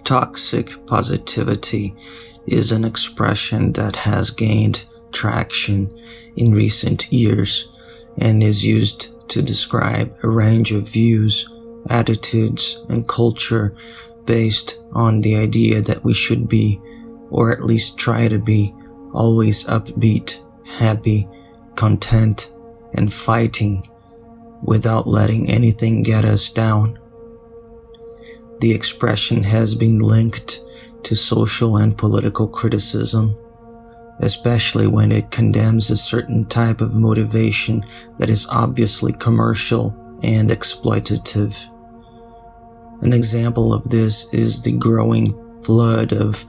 Toxic positivity is an expression that has gained traction in recent years and is used to describe a range of views, attitudes, and culture based on the idea that we should be, or at least try to be, always upbeat, happy, content, and fighting without letting anything get us down. The expression has been linked to social and political criticism, especially when it condemns a certain type of motivation that is obviously commercial and exploitative. An example of this is the growing flood of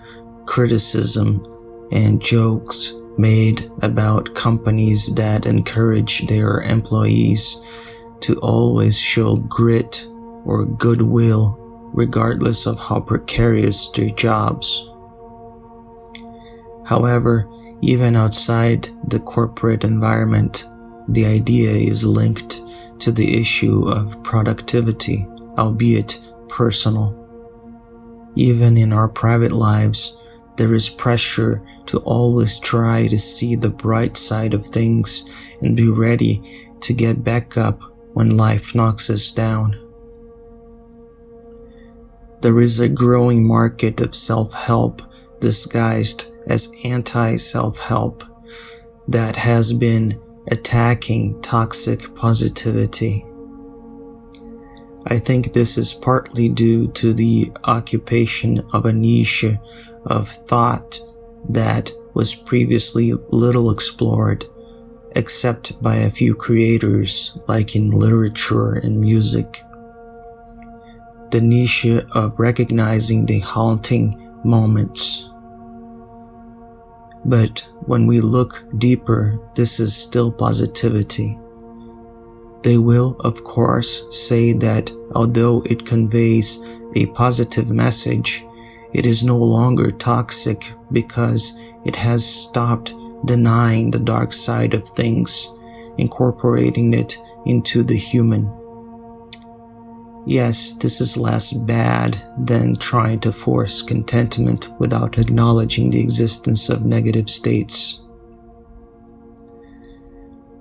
criticism and jokes made about companies that encourage their employees to always show grit or goodwill regardless of how precarious their jobs. However, even outside the corporate environment, the idea is linked to the issue of productivity, albeit personal. Even in our private lives, there is pressure to always try to see the bright side of things and be ready to get back up when life knocks us down. There is a growing market of self-help disguised as anti-self-help that has been attacking toxic positivity. I think this is partly due to the occupation of a niche of thought that was previously little explored, except by a few creators like in literature and music. The niche of recognizing the haunting moments. But when we look deeper, this is still positivity. They will, of course, say that although it conveys a positive message, it is no longer toxic because it has stopped denying the dark side of things, incorporating it into the human. Yes, this is less bad than trying to force contentment without acknowledging the existence of negative states.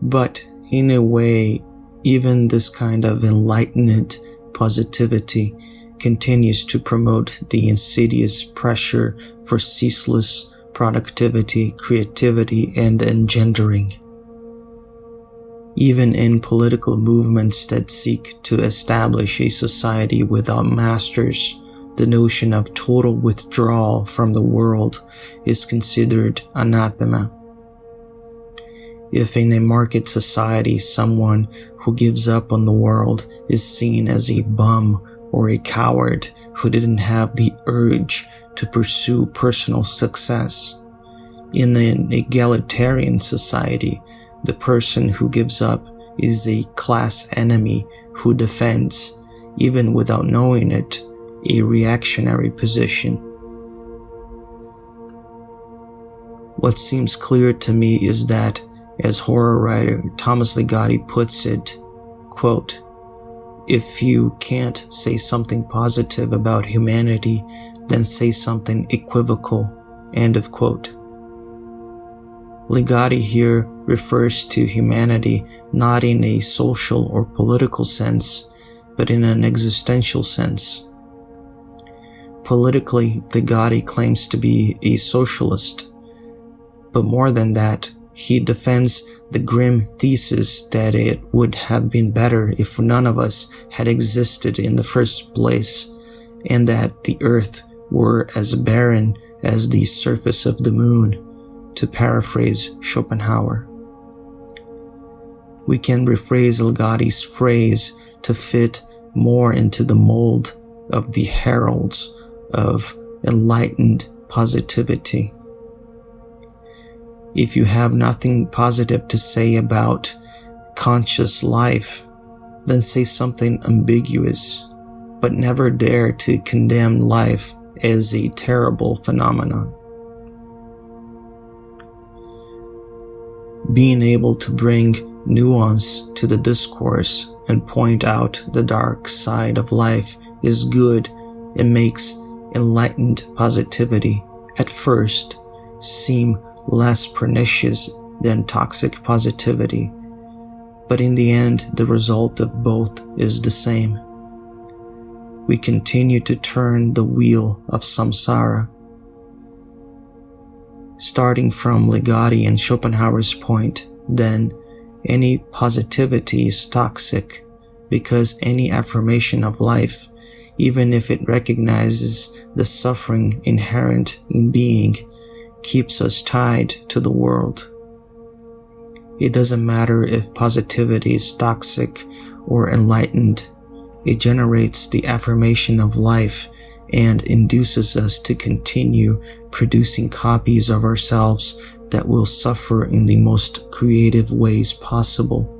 But in a way, even this kind of enlightened positivity continues to promote the insidious pressure for ceaseless productivity, creativity, and engendering. Even in political movements that seek to establish a society without masters, the notion of total withdrawal from the world is considered anathema. If in a market society someone who gives up on the world is seen as a bum or a coward who didn't have the urge to pursue personal success, in an egalitarian society, the person who gives up is a class enemy who defends, even without knowing it, a reactionary position. What seems clear to me is that, as horror writer Thomas Ligotti puts it, quote, "If you can't say something positive about humanity, then say something equivocal," end of quote. Ligotti here refers to humanity not in a social or political sense, but in an existential sense. Politically, Ligotti claims to be a socialist, but more than that, he defends the grim thesis that it would have been better if none of us had existed in the first place, and that the earth were as barren as the surface of the moon, to paraphrase Schopenhauer. We can rephrase Ligotti's phrase to fit more into the mold of the heralds of enlightened positivity. If you have nothing positive to say about conscious life, then say something ambiguous, but never dare to condemn life as a terrible phenomenon. Being able to bring nuance to the discourse and point out the dark side of life is good and makes enlightened positivity at first seem less pernicious than toxic positivity, but in the end, the result of both is the same. We continue to turn the wheel of samsara. Starting from Ligotti and Schopenhauer's point, then, any positivity is toxic because any affirmation of life, even if it recognizes the suffering inherent in being, keeps us tied to the world. It doesn't matter if positivity is toxic or enlightened. It generates the affirmation of life and induces us to continue producing copies of ourselves that will suffer in the most creative ways possible.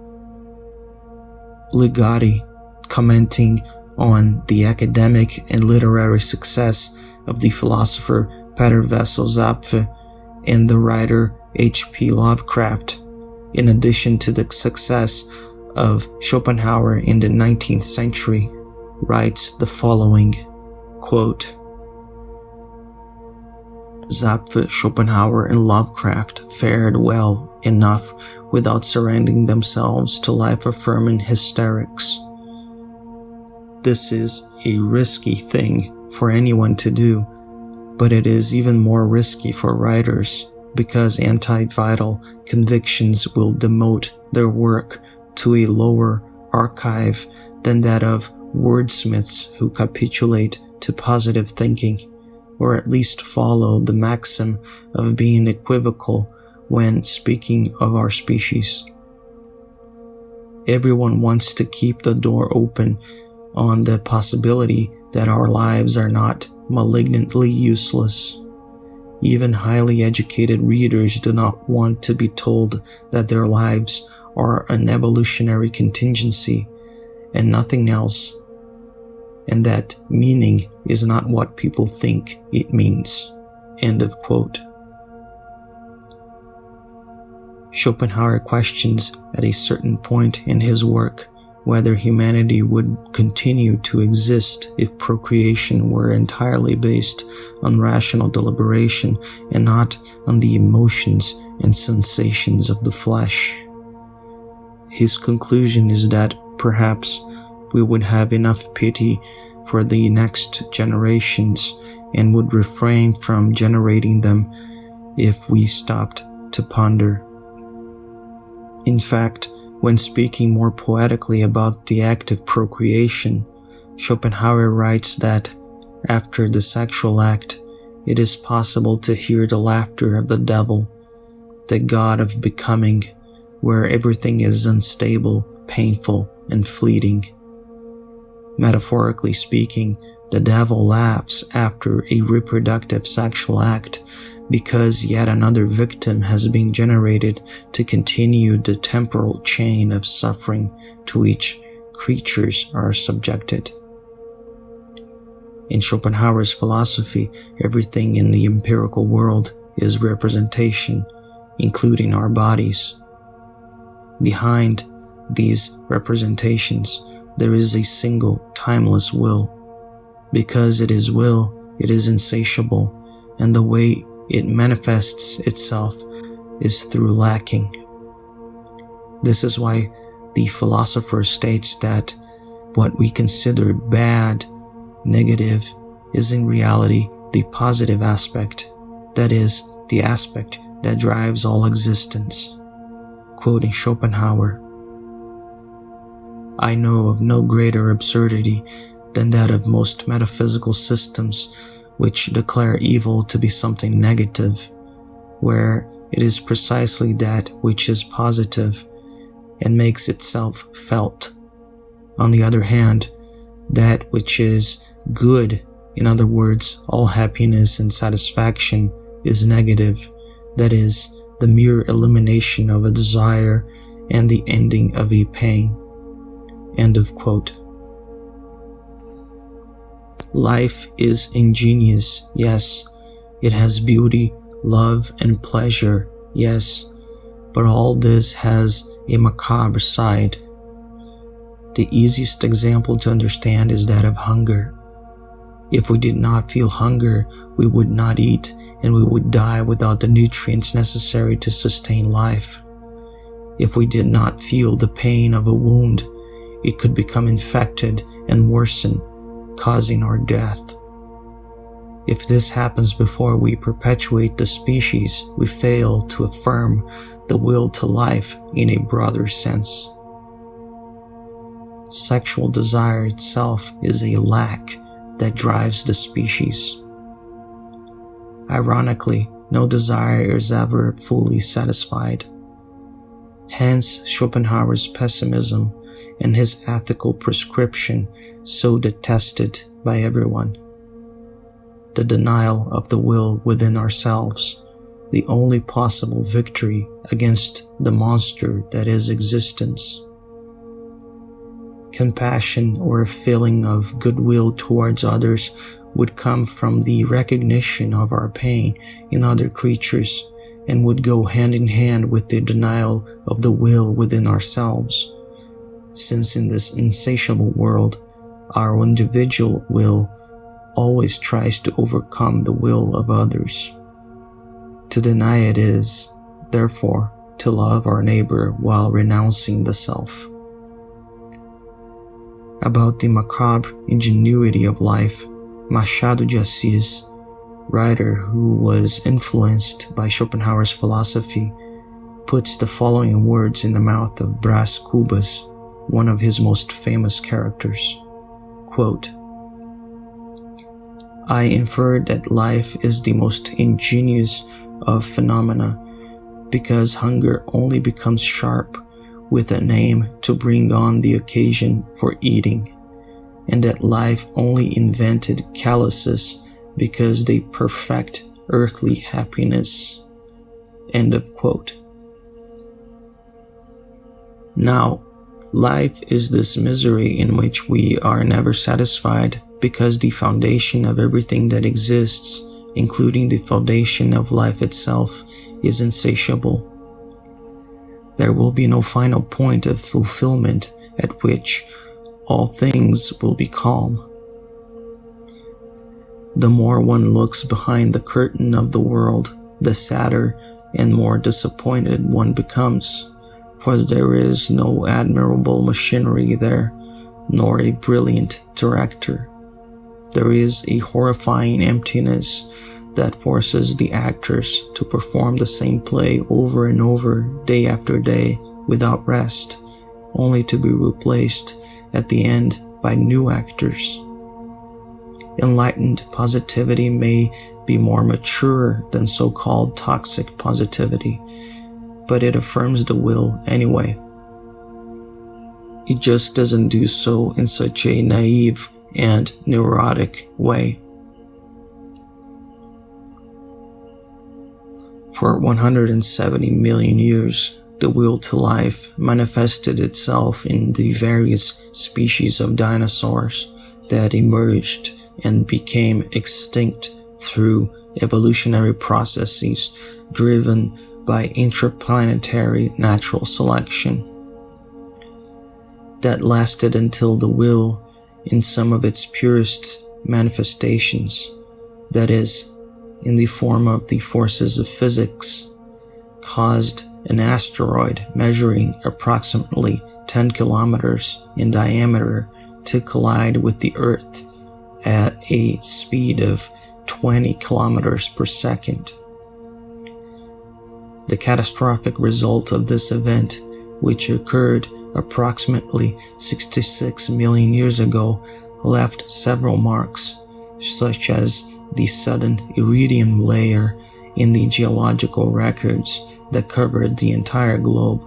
Ligotti, commenting on the academic and literary success of the philosopher Peter Wessel-Zapfe and the writer H.P. Lovecraft, in addition to the success of Schopenhauer in the 19th century, writes the following, quote, Zapfe, Schopenhauer, and Lovecraft fared well enough without surrendering themselves to life-affirming hysterics. This is a risky thing for anyone to do, but it is even more risky for writers because anti-vital convictions will demote their work to a lower archive than that of wordsmiths who capitulate to positive thinking, or at least follow the maxim of being equivocal when speaking of our species. Everyone wants to keep the door open on the possibility that our lives are not malignantly useless. Even highly educated readers do not want to be told that their lives are an evolutionary contingency and nothing else, and that meaning is not what people think it means. End of quote. Schopenhauer questions at a certain point in his work whether humanity would continue to exist if procreation were entirely based on rational deliberation and not on the emotions and sensations of the flesh. His conclusion is that perhaps we would have enough pity for the next generations and would refrain from generating them if we stopped to ponder. In fact, when speaking more poetically about the act of procreation, Schopenhauer writes that, after the sexual act, it is possible to hear the laughter of the devil, the god of becoming, where everything is unstable, painful, and fleeting. Metaphorically speaking, the devil laughs after a reproductive sexual act because yet another victim has been generated to continue the temporal chain of suffering to which creatures are subjected. In Schopenhauer's philosophy, everything in the empirical world is representation, including our bodies. Behind these representations, there is a single, timeless will. Because it is will, it is insatiable, and the way it manifests itself is through lacking. This is why the philosopher states that what we consider bad, negative, is in reality the positive aspect, that is, the aspect that drives all existence. Quoting Schopenhauer, I know of no greater absurdity than that of most metaphysical systems which declare evil to be something negative, where it is precisely that which is positive and makes itself felt. On the other hand, that which is good, in other words, all happiness and satisfaction, is negative, that is, the mere elimination of a desire and the ending of a pain. End of quote. Life is ingenious, yes. It has beauty, love, and pleasure, yes. But all this has a macabre side. The easiest example to understand is that of hunger. If we did not feel hunger, we would not eat, and we would die without the nutrients necessary to sustain life. If we did not feel the pain of a wound, it could become infected and worsen, causing our death. If this happens before we perpetuate the species, we fail to affirm the will to life in a broader sense. Sexual desire itself is a lack that drives the species. Ironically, no desire is ever fully satisfied. Hence Schopenhauer's pessimism and his ethical prescription, so detested by everyone. The denial of the will within ourselves, the only possible victory against the monster that is existence. Compassion or a feeling of goodwill towards others would come from the recognition of our pain in other creatures and would go hand in hand with the denial of the will within ourselves, since in this insatiable world, our individual will always tries to overcome the will of others. To deny it is, therefore, to love our neighbor while renouncing the self. About the macabre ingenuity of life, Machado de Assis, writer who was influenced by Schopenhauer's philosophy, puts the following words in the mouth of Brás Cubas, one of his most famous characters. Quote, "I infer that life is the most ingenious of phenomena, because hunger only becomes sharp with an aim to bring on the occasion for eating, and that life only invented calluses because they perfect earthly happiness." End of quote. Now, life is this misery in which we are never satisfied because the foundation of everything that exists, including the foundation of life itself, is insatiable. There will be no final point of fulfillment at which all things will be calm. The more one looks behind the curtain of the world, the sadder and more disappointed one becomes, for there is no admirable machinery there, nor a brilliant director. There is a horrifying emptiness that forces the actors to perform the same play over and over, day after day, without rest, only to be replaced at the end by new actors. Enlightened positivity may be more mature than so-called toxic positivity, but it affirms the will anyway. It just doesn't do so in such a naive and neurotic way. For 170 million years, the will to life manifested itself in the various species of dinosaurs that emerged and became extinct through evolutionary processes driven by interplanetary natural selection. That lasted until the will, in some of its purest manifestations, that is, in the form of the forces of physics, caused an asteroid measuring approximately 10 kilometers in diameter to collide with the Earth at a speed of 20 kilometers per second. The catastrophic result of this event, which occurred approximately 66 million years ago, left several marks, such as the sudden iridium layer in the geological records that covered the entire globe,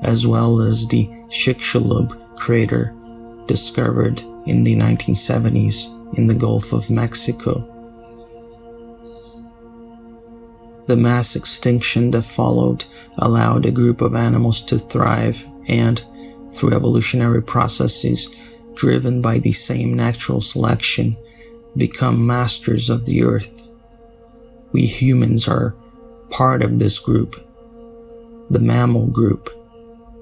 as well as the Chicxulub crater discovered in the 1970s in the Gulf of Mexico. The mass extinction that followed allowed a group of animals to thrive and, through evolutionary processes driven by the same natural selection, become masters of the earth. We humans are part of this group, the mammal group,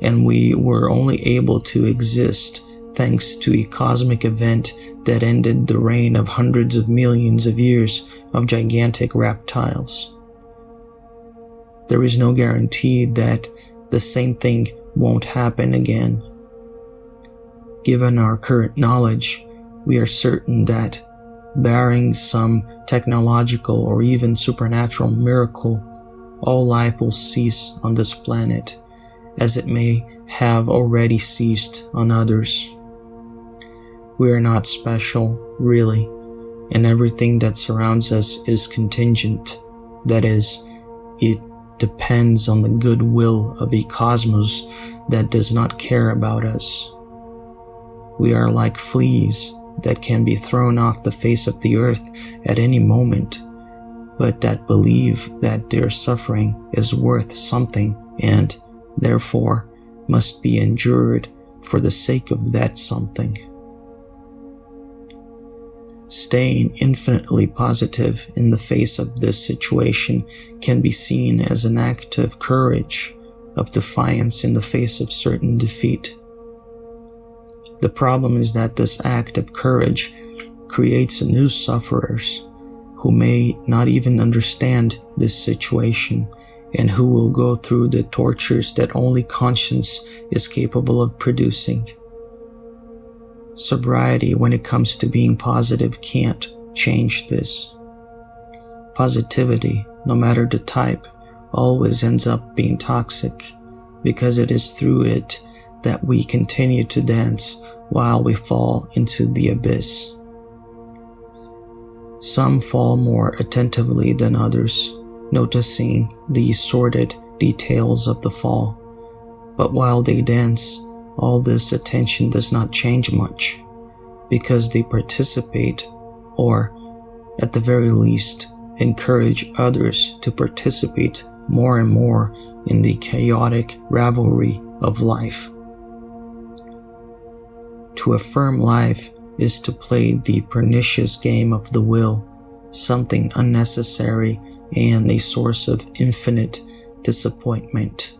and we were only able to exist thanks to a cosmic event that ended the reign of hundreds of millions of years of gigantic reptiles. There is no guarantee that the same thing won't happen again. Given our current knowledge, we are certain that, barring some technological or even supernatural miracle, all life will cease on this planet, as it may have already ceased on others. We are not special, really, and everything that surrounds us is contingent. That is, it depends on the goodwill of a cosmos that does not care about us. We are like fleas that can be thrown off the face of the earth at any moment, but that believe that their suffering is worth something and, therefore, must be endured for the sake of that something. Staying infinitely positive in the face of this situation can be seen as an act of courage, of defiance in the face of certain defeat. The problem is that this act of courage creates new sufferers who may not even understand this situation and who will go through the tortures that only conscience is capable of producing. Sobriety, when it comes to being positive, can't change this. Positivity, no matter the type, always ends up being toxic, because it is through it that we continue to dance while we fall into the abyss. Some fall more attentively than others, noticing the sordid details of the fall, but while they dance, all this attention does not change much, because they participate, or, at the very least, encourage others to participate more and more in the chaotic revelry of life. To affirm life is to play the pernicious game of the will, something unnecessary and a source of infinite disappointment.